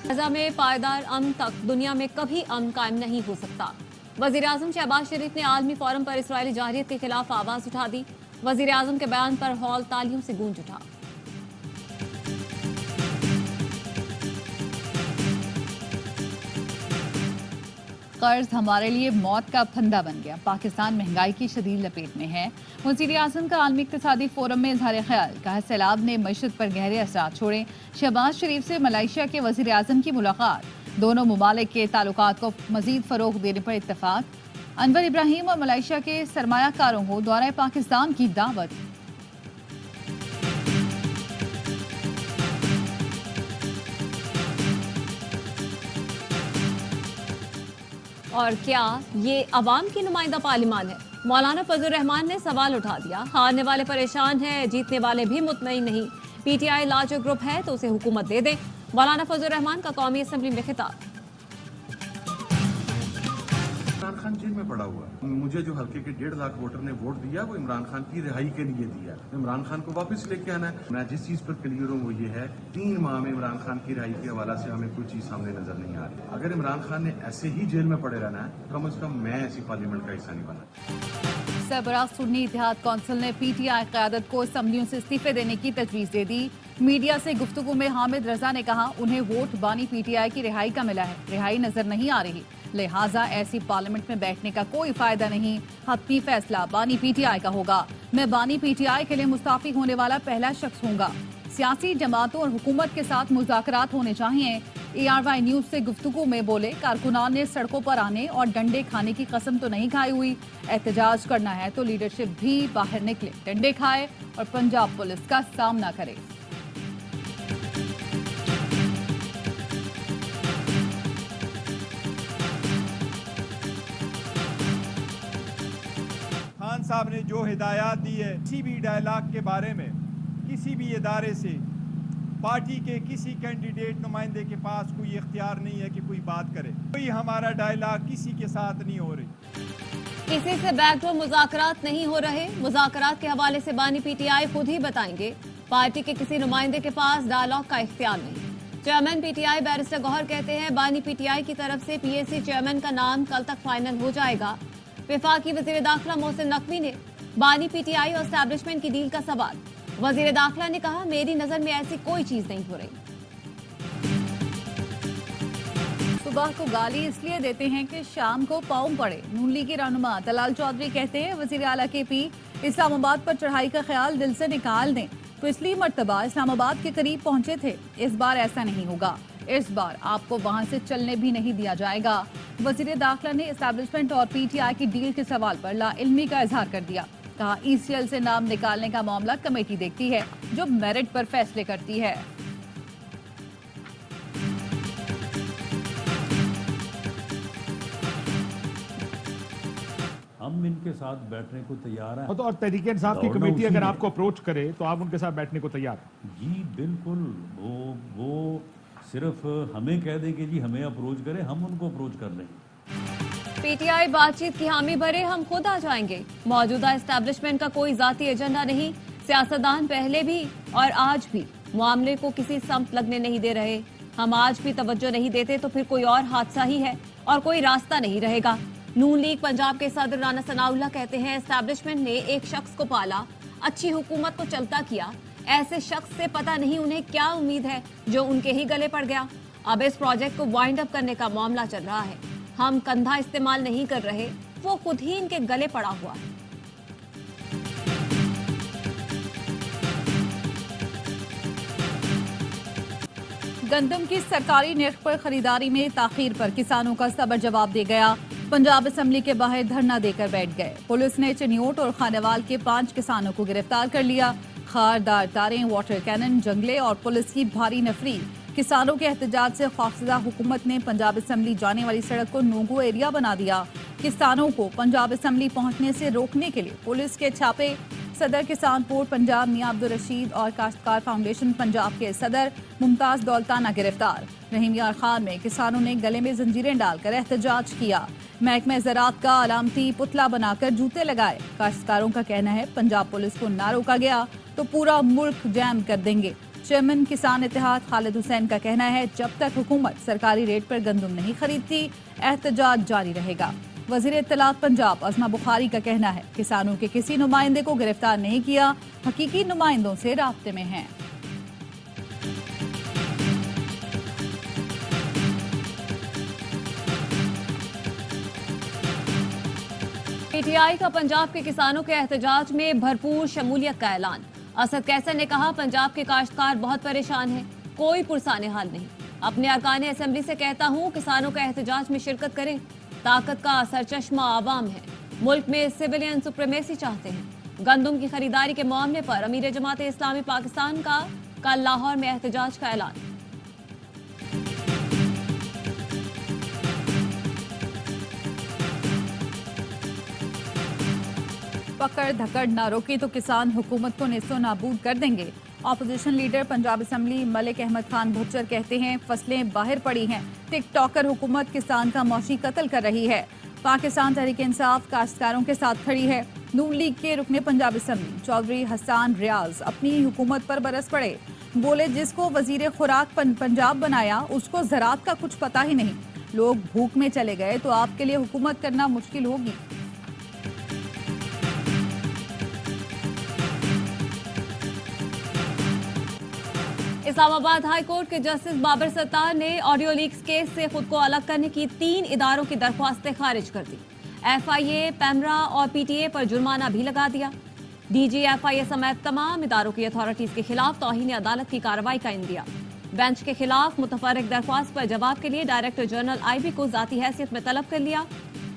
غزہ में पायदार अमन तक दुनिया में कभी अमन कायम नहीं हो सकता। वजीर आजम शहबाज शरीफ ने आलमी फोरम पर इसराइली जारहियत के खिलाफ आवाज उठा दी। वजीर आजम के बयान पर हॉल तालियों से गूंज उठा। कर्ज हमारे लिए मौत का फंदा बन गया, पाकिस्तान महंगाई की शदीद लपेट में है। वज़ीर आज़म का आलमी इक़्तिसादी फोरम में इज़हार ख्याल, कहा सैलाब ने मईशत पर गहरे असरात छोड़े। शहबाज शरीफ से मलेशिया के वज़ीर आज़म की मुलाकात, दोनों ममालिक के ताल्लुकात को मज़ीद फ़रोग़ देने पर इत्तफ़ाक़। अनवर इब्राहिम और मलेशिया के सरमायाकारों को दौरे पाकिस्तान की दावत। और क्या ये अवाम की नुमाइंदा पार्लिमान है? मौलाना फजल रहमान ने सवाल उठा दिया। हारने वाले परेशान हैं, जीतने वाले भी मुतमईन नहीं। पीटीआई लार्जर ग्रुप है तो उसे हुकूमत दे दें। मौलाना फजल रहमान का कौमी असम्बली में खिताब। इमरान खान जेल में पड़ा हुआ है। मुझे जो हल्के के 1.5 लाख वोटर ने वोट दिया वो इमरान खान की रिहाई के लिए दिया। इमरान खान को वापस लेके आना है। मैं जिस चीज पर क्लियर हूँ वो ये है, 3 माह में इमरान खान की रिहाई के हवाला से हमें कोई चीज सामने नजर नहीं आ रही। अगर इमरान खान ने ऐसे ही जेल में पड़े रहना है, कम से कम मैं ऐसी पार्लियामेंट का हिस्सा नहीं बना। सरबराह सुन्नी इत्तेहाद कौंसिल ने पीटीआई क़यादत को असम्बलियों से इस्तीफे देने की तजवीज़ दे दी। मीडिया से गुफ्तगू में हामिद रजा ने कहा, उन्हें वोट बानी पीटीआई की रिहाई का मिला है, रिहाई नजर नहीं आ रही, लिहाजा ऐसी पार्लियामेंट में बैठने का कोई फायदा नहीं। हतमी फैसला बानी पीटीआई का होगा। मैं बानी पीटीआई के लिए मुस्ताफी होने वाला पहला शख्स हूँगा। सियासी जमातों और हुकूमत के साथ मुज़ाकरात होने चाहिए। ARY न्यूज से गुफ्तगू में बोले, कारकुनान ने सड़कों पर आने और डंडे खाने की कसम तो नहीं खाई हुई। एहतजाज करना है तो लीडरशिप भी बाहर निकले, डंडे खाए और पंजाब पुलिस का सामना करे। खान साहब ने जो हिदायत दी है, किसी भी डायलॉग के बारे में किसी भी इदारे से पार्टी के किसी कैंडिडेट नुमाइंदे के पास कोई इख्तियार नहीं है कि कोई बात करे। कोई हमारा डायलॉग किसी के साथ नहीं हो रही। किसी से बैकडोर मुज़ाकरात नहीं हो रहे। मुज़ाकरात के हवाले से बानी पीटीआई खुद ही बताएंगे। पार्टी के किसी नुमाइंदे के पास डायलॉग का इख्तियार नहीं। चेयरमैन पीटीआई बैरिस्टर गौहर कहते हैं, बानी पीटीआई की तरफ से PAC चेयरमैन का नाम कल तक फाइनल हो जाएगा। वफाकी वज़ीर दाखिला मोहसिन नकवी ने बानी पीटीआई और एस्टैब्लिशमेंट की डील का सवाल। वज़ीर दाखिला ने कहा, मेरी नजर में ऐसी कोई चीज नहीं हो रही। सुबह को गाली इसलिए देते हैं कि शाम को पाँव पड़े। नून लीग के रहनुमा दलाल चौधरी कहते हैं, वज़ीर आला KP इस्लामाबाद पर चढ़ाई का ख्याल दिल से निकाल दें। पिछली मर्तबा इस्लामाबाद के करीब पहुंचे थे, इस बार ऐसा नहीं होगा। इस बार आपको वहां से चलने भी नहीं दिया जाएगा। वज़ीर दाखिला ने एस्टैब्लिशमेंट और PTI की डील के सवाल पर लाइल्मी का इजहार कर दिया। कहा, ECL से नाम निकालने का मामला कमेटी देखती है, जो मेरिट पर फैसले करती है। हम इनके साथ बैठने को तैयार हैं। तो और तहरीक इंसाफ की कमेटी अगर आपको अप्रोच करे तो आप उनके साथ बैठने को तैयार हैं? जी बिल्कुल। वो सिर्फ हमें कह दे कि जी हमें अप्रोच करें, हम उनको अप्रोच कर लेंगे। PTI बातचीत की हामी भरे, हम खुद आ जाएंगे। मौजूदा एस्टैब्लिशमेंट का कोई जाती एजेंडा नहीं। सियासतदान पहले भी और आज भी मामले को किसी संप लगने नहीं दे रहे। हम आज भी तवज्जो नहीं देते तो फिर कोई और हादसा ही है और कोई रास्ता नहीं रहेगा। नून लीग पंजाब के सदर राना सनाउल्लाह कहते हैं, एस्टैब्लिशमेंट ने एक शख्स को पाला, अच्छी हुकूमत को चलता किया। ऐसे शख्स से पता नहीं उन्हें क्या उम्मीद है जो उनके ही गले पड़ गया। अब इस प्रोजेक्ट को वाइंड अप करने का मामला चल रहा है। हम कंधा इस्तेमाल नहीं कर रहे, वो खुद ही इनके गले पड़ा हुआ है। गंदम की सरकारी निर्ख पर खरीदारी में ताखीर पर किसानों का सबर जवाब दे गया। पंजाब असम्बली के बाहर धरना देकर बैठ गए। पुलिस ने चिन्योट और खानेवाल के 5 किसानों को गिरफ्तार कर लिया। खारदार तारें, वाटर कैनन, जंगले और पुलिस की भारी नफरी। किसानों के एहतजाज से खौफजदा हुकूमत ने पंजाब असम्बली जाने वाली सड़क को नो-गो एरिया बना दिया। किसानों को पंजाब असम्बली पहुंचने से रोकने के लिए पुलिस के छापे। सदर किसान पोर्ट पंजाब मियां अब्दुल रशीद और काश्तकार फाउंडेशन पंजाब के सदर मुमताज दौलताना गिरफ्तार। रहीम यार खान में किसानों ने गले में जंजीरें डालकर एहतजाज किया। महकमे ज़राअत का अलामती पुतला बनाकर जूते लगाए। काश्तकारों का कहना है, पंजाब पुलिस को ना रोका गया तो पूरा मुल्क जैम कर देंगे। چیئرمین کسان اتحاد خالد حسین کا کہنا ہے جب تک حکومت سرکاری ریٹ پر گندم نہیں خریدتی احتجاج جاری رہے گا۔ وزیر اطلاعات پنجاب عظمہ بخاری کا کہنا ہے کسانوں کے کسی نمائندے کو گرفتار نہیں کیا، حقیقی نمائندوں سے رابطے میں ہیں۔ پی ٹی آئی کا پنجاب کے کسانوں کے احتجاج میں بھرپور شمولیت کا اعلان۔ اسد کیسر نے کہا پنجاب کے کاشتکار بہت پریشان ہیں، کوئی پرسان حال نہیں۔ اپنے ارکان اسمبلی سے کہتا ہوں کسانوں کا احتجاج میں شرکت کریں، طاقت کا سرچشمہ عوام ہے، ملک میں سویلین سپریمیسی چاہتے ہیں۔ گندم کی خریداری کے معاملے پر امیر جماعت اسلامی پاکستان کا کل لاہور میں احتجاج کا اعلان۔ پکڑ دھکڑ نہ روکی تو کسان حکومت کو نیست و نابود کر دیں گے۔ Opposition leader Punjab assembly Malik Ahmad Khan بھچر کہتے ہیں فصلیں باہر پڑی ہیں، ٹک ٹاکر حکومت کسان کا معاشی قتل کر رہی ہے۔ پاکستان تحریک انصاف کاشتکاروں کے ساتھ کھڑی ہے۔ نون لیگ کے رکن پنجاب اسمبلی چودھری حسان ریاض اپنی حکومت پر برس پڑے، بولے جس کو وزیر خوراک پنجاب بنایا اس کو زراعت کا کچھ پتہ ہی نہیں، لوگ بھوک میں چلے گئے تو آپ کے لیے حکومت کرنا مشکل ہوگی۔ اسلام آباد ہائی کورٹ کے جسٹس بابر ستار نے آڈیو لیکس کیس سے خود کو الگ کرنے کی 3 اداروں کی درخواستیں خارج کر دی۔ ایف آئی اے، پیمرا اور پی ٹی اے پر جرمانہ بھی لگا دیا۔ ڈی جی ایف آئی اے سمیت تمام اداروں کی اتھارٹیز کے خلاف توہین عدالت کی کارروائی کا اندیا۔ بینچ کے خلاف متفرق درخواست پر جواب کے لیے ڈائریکٹر جنرل آئی بی کو ذاتی حیثیت میں طلب کر لیا۔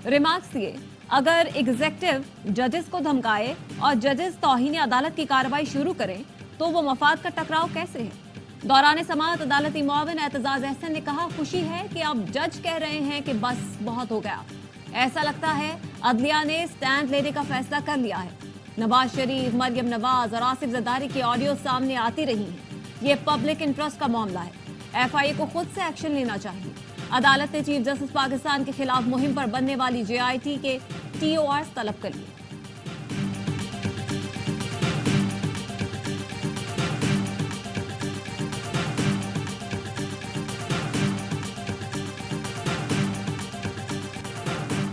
ریمارکس دیے اگر ایگزیکٹو ججز کو دھمکائے اور ججز توہین عدالت کی کارروائی شروع کریں تو وہ مفاد کا ٹکراؤ کیسے ہے؟ دوران سماعت عدالتی معاون اعتزاز احسن نے کہا خوشی ہے کہ اب جج کہہ رہے ہیں کہ بس بہت ہو گیا، ایسا لگتا ہے عدلیہ نے سٹینڈ لینے کا فیصلہ کر لیا ہے۔ نواز شریف، مریم نواز اور آصف زرداری کی آڈیو سامنے آتی رہی ہیں، یہ پبلک انٹرسٹ کا معاملہ ہے، ایف آئی اے کو خود سے ایکشن لینا چاہیے۔ عدالت نے چیف جسٹس پاکستان کے خلاف مہم پر بننے والی جے آئی ٹی کے ٹی او آرز طلب کر لیے۔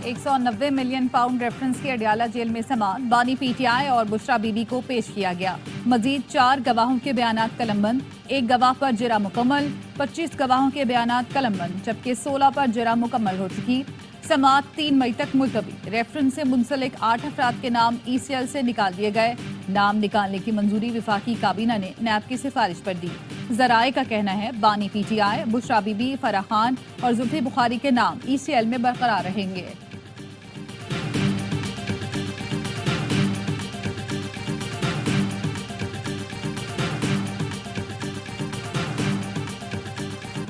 £190 ملین ریفرنس کی اڈیالہ جیل میں سماعت، بانی پی ٹی آئی اور بشرا بی بی کو پیش کیا گیا۔ مزید 4 گواہوں کے بیانات قلم بند، 1 گواہ پر جرا مکمل، 25 گواہوں کے بیانات قلم بند جبکہ 16 پر جرا مکمل ہو چکی۔ سماعت 3 مئی تک ملتوی۔ ریفرنس سے منسلک 8 افراد کے نام ای سی ایل سے نکال دیے گئے۔ نام نکالنے کی منظوری وفاقی کابینہ نے نیب کی سفارش پر دی۔ ذرائع کا کہنا ہے بانی P T I, Bushra be be, Farah Khan اور زلفی بخاری کے نام ای سی ایل میں برقرار رہیں گے۔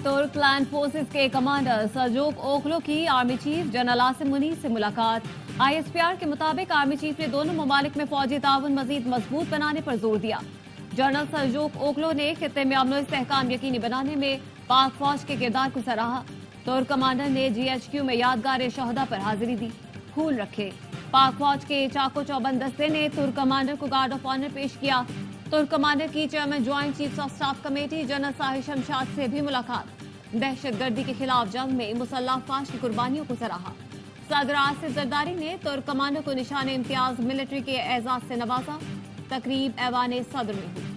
ترک لینڈ فورسز کے کمانڈر سلجوق اوغلو کی army chief general Asim Munir سے ملاقات۔ آئی ایس پی آر کے مطابق آرمی چیف نے دونوں ممالک میں فوجی تعاون مزید مضبوط بنانے پر زور دیا۔ جنرل سلجوق اوغلو نے خطے میں امن و استحکام یقینی بنانے میں پاک فوج کے کردار کو سراہا۔ ترک کمانڈر نے جی ایچ کیو میں یادگار شہدا پر حاضری دی، پھول رکھے۔ پاک فوج کے چاقو چوبند دستے نے ترک کمانڈر کو گارڈ آف آنر پیش کیا۔ ترک کمانڈر کی chairman joint chiefs of staff committee general Sahil Shamshad سے بھی ملاقات۔ دہشت گردی کے خلاف جنگ میں مسلح افواج کی قربانیوں کو سراہا۔ صدر آصف زرداری نے ترک کمانڈر کو نشان امتیاز ملٹری کے اعزاز سے نوازا۔ تقریب ایوان صدر میں ہوئی۔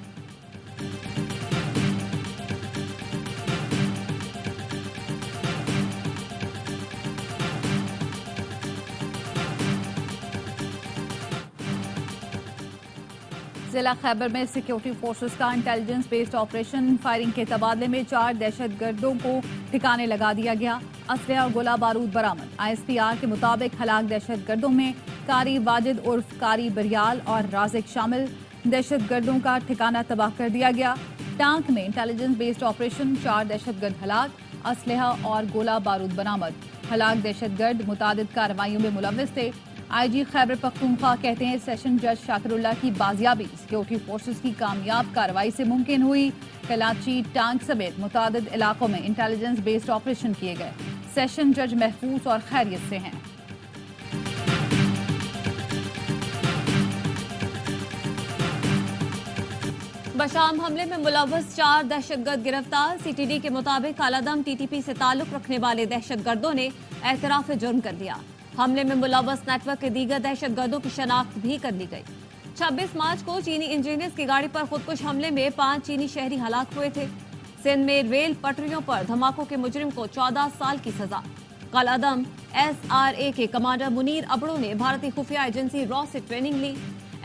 ضلع خیبر میں سیکیورٹی فورسز کا انٹیلیجنس بیسڈ آپریشن، فائرنگ کے تبادلے میں 4 دہشت گردوں کو ٹھکانے لگا دیا گیا۔ اسلحہ اور گولہ بارود برآمد۔ آئی ایس پی آر کے مطابق ہلاک دہشت گردوں میں قاری واجد عرف قاری بریال اور رازق شامل۔ دہشت گردوں کا ٹھکانہ تباہ کر دیا گیا۔ ٹانک میں انٹیلیجنس بیسڈ آپریشن، 4 دہشت گرد ہلاک، اسلحہ اور گولہ بارود برآمد۔ ہلاک دہشت گرد متعدد کارروائیوں میں ملوث تھے۔ آئی جی خیبر پختونخوا کہتے ہیں سیشن جج شاکر اللہ کی بازیابی سیکیورٹی فورسز کی کامیاب کارروائی سے ممکن ہوئی۔ کلاچی، ٹانک سمیت متعدد علاقوں میں انٹیلیجنس بیسڈ آپریشن کیے گئے۔ سیشن جج محفوظ اور خیریت سے ہیں۔ सुबह शाम हमले में मुलव्वस 4 दहशतगर्द गिरफ्तार। सीटीडी के मुताबिक कालादम टीटीपी से ताल्लुक रखने वाले दहशतगर्दों ने एतराफ जुर्म कर दिया। हमले में मुलव्वस नेटवर्क के दीगर दहशतगर्दों की शनाख्त भी कर ली गई। 26 मार्च को चीनी इंजीनियर्स की गाड़ी पर खुदकुश हमले में 5 चीनी शहरी हलाक हुए थे। सिंध में रेल पटरियों पर धमाकों के मुजरिम को 14 साल की सजा। कालादम SRA के कमांडर मुनीर अबड़ो ने भारतीय खुफिया एजेंसी रॉ से ट्रेनिंग ली।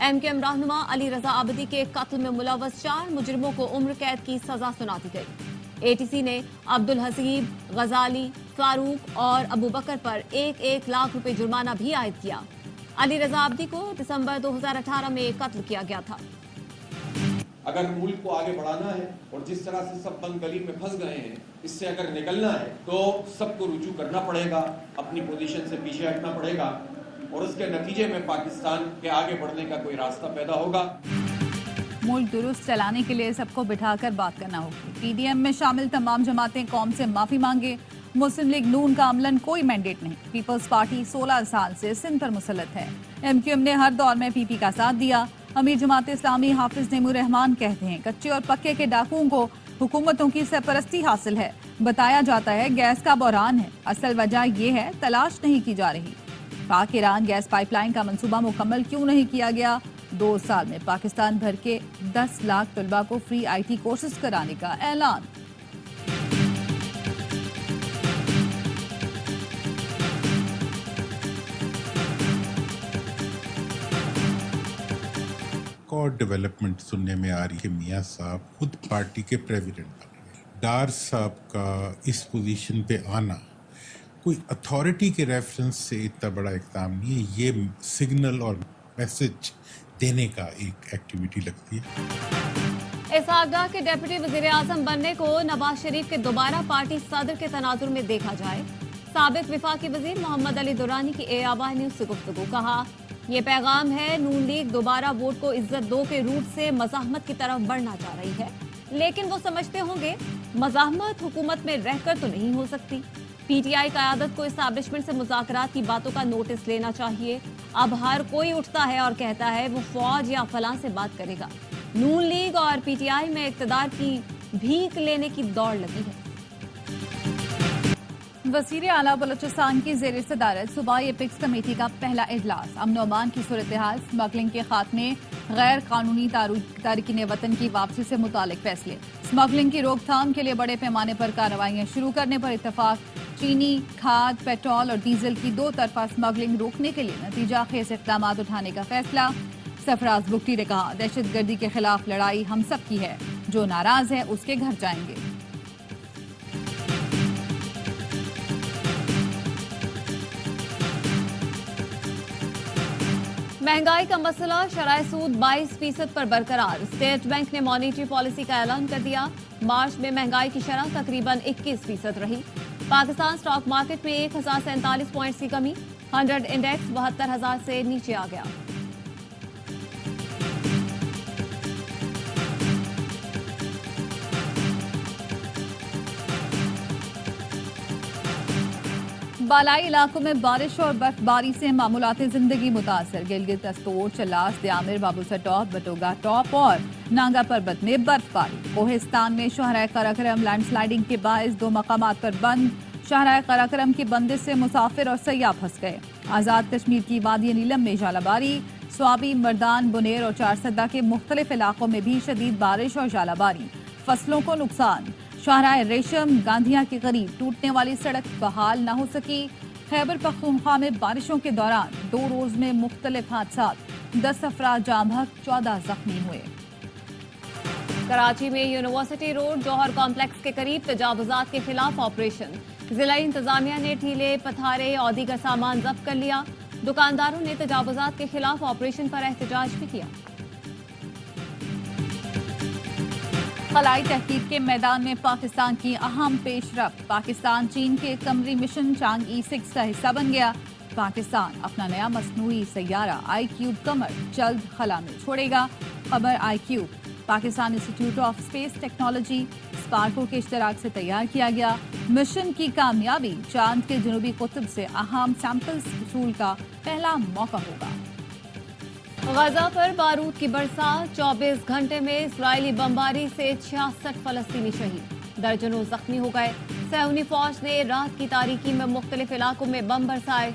MKM रहनुमा अली रजा आबदी के कत्ल में मुलव्वस 4 मुजरिमों को उम्र कैद की सजा सुना दी गई। ATC ने अब्दुल हसीब, गजाली, फारूक और अबू बकर पर 1-1 लाख रुपए जुर्माना भी आयद किया। अली रजा आबदी को दिसंबर 2018 में कत्ल किया गया था। अगर मुल्क को आगे बढ़ाना है और जिस तरह से सब बंद गली में फंस गए हैं, इससे अगर निकलना है तो सबको रुजू करना पड़ेगा, अपनी पोजीशन से पीछे हटना पड़ेगा और उसके नतीजे में पाकिस्तान के आगे बढ़ने का कोई रास्ता पैदा होगा। मुल्क दुरुस्त चलाने के लिए सबको बिठाकर बात करना होगी। PDM में शामिल तमाम जमातें कौम से माफी मांगे। मुस्लिम लीग नून का अमलन कोई मैंडेट नहीं। पीपल्स पार्टी 16 साल से सिंध पर मुसल्लत है। MQM ने हर दौर में PP का साथ दिया। अमीर जमात इस्लामी हाफिज नेमुर रहमान कहते हैं कच्चे और पक्के के डाकुओं को हुकूमतों की सरपरस्ती हासिल है। बताया जाता है गैस का बहरान है, असल वजह यह है तलाश नहीं की जा रही। पाक ईरान गैस पाइपलाइन का मंसूबा मुकम्मल क्यों नहीं किया गया? 2 साल में पाकिस्तान भर के 10 लाख तलबा को फ्री IT कोर्सेज कराने का ऐलान। और डेवलपमेंट सुनने में आ रही है मियां साहब खुद पार्टी के प्रेसिडेंट बन गए। डार साहब का इस पोजीशन पे आना कोई अथॉरिटी के रेफरेंस से इतना बड़ा इक़दाम नहीं है, ये सिग्नल और मैसेज देने का एक एक्टिविटी लगती है। इसहाक डार के डिप्टी वज़ीर आज़म बनने को नवाज शरीफ के दोबारा पार्टी सदर के तनाजुर में देखा जाए। साबिक विफाकी वज़ीर मोहम्मद अली दुरानी की AWI न्यूज़ से गुफ्तगू। कहा ये पैगाम है नून लीग दोबारा वोट को इज्जत दो के रूट से मज़ाहमत की तरफ बढ़ना चाह रही है, लेकिन वो समझते होंगे मज़ाहमत हुकूमत में रहकर तो नहीं हो सकती। PTI क़यादत को एस्टैब्लिशमेंट से मुज़ाकरात की बातों का नोटिस लेना चाहिए। अब हर कोई उठता है और कहता है वो फौज या फलां से बात करेगा। नून लीग और PTI में इक़्तिदार की भीख लेने की दौड़ लगी है। वज़ीर आला बलूचिस्तान की ज़ेर सदारत सूबाई एपिक्स कमेटी का पहला इजलास। अमन अमान की सूरत-ए-हाल, स्मगलिंग के खात्मे, गैर कानूनी तारिकीन वतन की वापसी से मुतालिक फैसले, स्मगलिंग की रोकथाम के लिए बड़े पैमाने पर कार्रवाइयाँ शुरू करने पर इत्तफाक। चीनी, खाद, पेट्रोल और डीजल की 2 तरफा स्मगलिंग रोकने के लिए नतीजा खेज इक़दाम उठाने का फैसला। सरफराज बुगटी ने कहा दहशतगर्दी के खिलाफ लड़ाई हम सब की है, जो नाराज है उसके घर जाएंगे। महंगाई का मसला शरह सूद 22% पर बरकरार। स्टेट बैंक ने मॉनेटरी पॉलिसी का ऐलान कर दिया। मार्च में महंगाई की शरह तकरीबन 21% रही। पाकिस्तान स्टॉक मार्केट में 1047 पॉइंट्स की कमी। 100 इंडेक्स 72,000 से नीचे आ गया। बालाई इलाकों में बारिश और बर्फबारी से मामूलाती जिंदगी मुतासर। गिलगित दस्तूर, चलास, दियामिर, बाबूसर टॉप, बटोगा टॉप और नांगा पर्वत में बर्फबारी। कोहिस्तान में शाहराह कराकरम लैंडस्लाइडिंग के बायस 2 मकामात पर बंद। शाहराह कराकरम की बंदिश से मुसाफिर और सयाह फंस गए। आज़ाद कश्मीर की वादी नीलम में जालाबारी। स्वाबी, मर्दान, बुनेर और चारसदा के मुख्तलिफ इलाकों में भी शदीद बारिश और जालाबारी। फसलों को नुकसान। शाहराह रेशम, गांधिया के करीब टूटने वाली सड़क बहाल न हो सकी। खैबर पख्तूनख्वा में बारिशों के दौरान 2 रोज में मुख्तलिफ हादसात, 10 अफराद जाँ बहक, 14 जख्मी हुए। कराची में यूनिवर्सिटी रोड जौहर कॉम्प्लेक्स के करीब तजावुजात के खिलाफ ऑपरेशन। जिला इंतजामिया ने ठीले, पथारे और दीगर सामान जब्त कर लिया। दुकानदारों ने तजावुजात के खिलाफ ऑपरेशन पर एहतजाज भी किया। खलाई तहकीक के मैदान में पाकिस्तान की अहम पेशरफ्त। पाकिस्तान चीन के कमरी मिशन चांग-ई 6 का हिस्सा बन गया। पाकिस्तान अपना नया मसनूई सैयारा iCube कमर जल्द खला में छोड़ेगा। खबर iCube Pakistan institute of space technology Sparco के इश्तराक से तैयार किया गया। मिशन की कामयाबी चांद के जनूबी कुतुब से अहम सैंपल्स वसूल का पहला मौका होगा। غزہ پر بارود کی برسات، 24 گھنٹے میں اسرائیلی بمباری سے 66 فلسطینی شہید، درجنوں زخمی ہو گئے۔ صہیونی فوج نے رات کی تاریکی میں مختلف علاقوں میں بم برسائے۔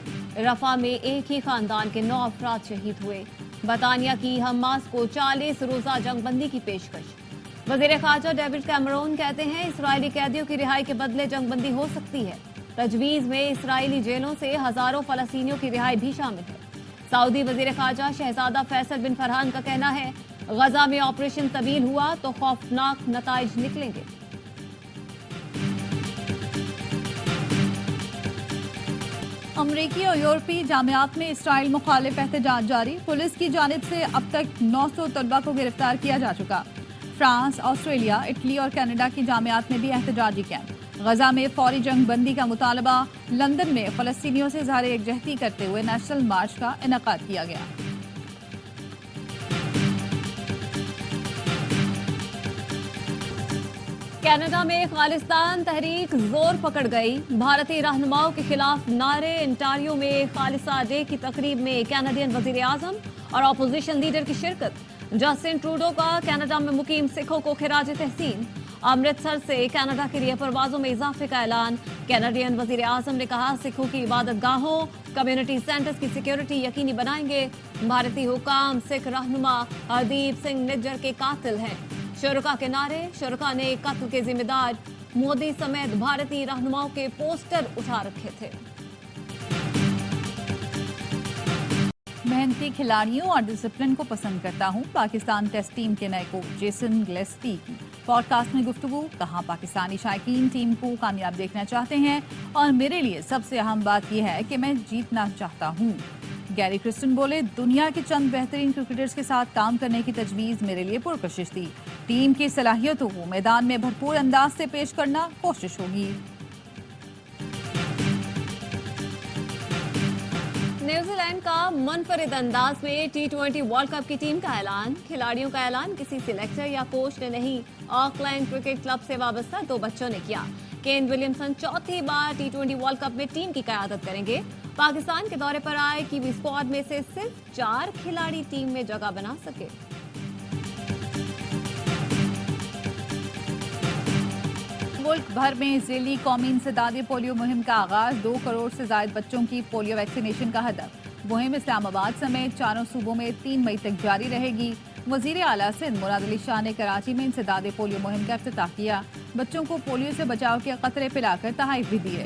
رفح میں ایک ہی خاندان کے 9 افراد شہید ہوئے۔ برطانیہ کی حماس کو 40 روزہ جنگ بندی کی پیشکش۔ وزیر خارجہ ڈیوڈ کیمرون کہتے ہیں اسرائیلی قیدیوں کی رہائی کے بدلے جنگ بندی ہو سکتی ہے۔ تجویز میں اسرائیلی جیلوں سے ہزاروں فلسطینیوں کی رہائی بھی شامل ہے۔ سعودی وزیر خارجہ شہزادہ فیصل بن فرحان کا کہنا ہے غزہ میں آپریشن طویل ہوا تو خوفناک نتائج نکلیں گے۔ امریکی اور یورپی جامعات میں اسرائیل مخالف احتجاج جاری، پولیس کی جانب سے اب تک 900 طلبہ کو گرفتار کیا جا چکا۔ فرانس، آسٹریلیا، اٹلی اور کینیڈا کی جامعات میں بھی احتجاجی کیمپ۔ غزہ میں فوری جنگ بندی کا مطالبہ۔ لندن میں فلسطینیوں سے اظہار یکجہتی کرتے ہوئے نیشنل مارچ کا انعقاد کیا گیا۔ کینیڈا میں خالصتان تحریک زور پکڑ گئی، بھارتی رہنماؤں کے خلاف نعرے۔ انٹاریو میں خالصہ ڈے کی تقریب میں کینیڈین وزیر اعظم اور اپوزیشن لیڈر کی شرکت۔ جسٹن ٹروڈو کا کینیڈا میں مقیم سکھوں کو خراج تحسین۔ امرتسر سے کینیڈا کے لیے پروازوں میں اضافے کا اعلان۔ کینیڈین وزیر اعظم نے کہا سکھوں کی عبادت گاہوں، کمیونٹی سینٹرز کی سیکیورٹی یقینی بنائیں گے۔ بھارتی حکام سکھ رہنما ہردیپ سنگھ نجر کے قاتل ہیں۔ شرکا کے نعرے، شرکا نے قتل کے ذمہ دار مودی سمیت بھارتی رہنماؤں کے پوسٹر اٹھا رکھے تھے۔ محنتی کھلاڑیوں اور ڈسپلن کو پسند کرتا ہوں، پاکستان ٹیسٹ ٹیم کے نئے کوچ جیسن گلیسپی کی پوڈ کاسٹ میں گفتگو۔ کہاں پاکستانی شائقین ٹیم کو کامیاب دیکھنا چاہتے ہیں اور میرے لیے سب سے اہم بات یہ ہے کہ میں جیتنا چاہتا ہوں۔ گیری کرسٹن بولے دنیا کے چند بہترین کرکٹرز کے ساتھ کام کرنے کی تجویز میرے لیے پرکشش تھی۔ ٹیم کی صلاحیتوں کو میدان میں بھرپور انداز سے پیش کرنا کوشش ہوگی۔ نیوزی لینڈ کا منفرد انداز میں T20 ورلڈ کپ کی ٹیم کا اعلان۔ کھلاڑیوں کا اعلان کسی سلیکٹر یا کوچ نے نہیں، آکلینڈ کرکٹ کلب سے وابستہ 2 بچوں نے کیا۔ کین ولیمسن چوتھی بار T20 ورلڈ کپ میں ٹیم کی قیادت کریں گے۔ پاکستان کے دورے پر آئے کیوی اسکواڈ میں سے صرف 4 کھلاڑی ٹیم میں جگہ بنا سکے۔ ملک بھر میں ذیلی قومی انسداد پولیو مہم کا آغاز۔ 2 کروڑ سے زائد بچوں کی پولیو ویکسینیشن کا ہدف۔ مہم اسلام آباد سمیت 4 صوبوں میں 3 مئی تک جاری رہے گی۔ وزیر اعلیٰ سندھ مراد علی شاہ نے کراچی میں انسداد پولیو مہم کا افتتاح کیا۔ بچوں کو پولیو سے بچاؤ کے قطرے پلا کر تحائف بھی دیے۔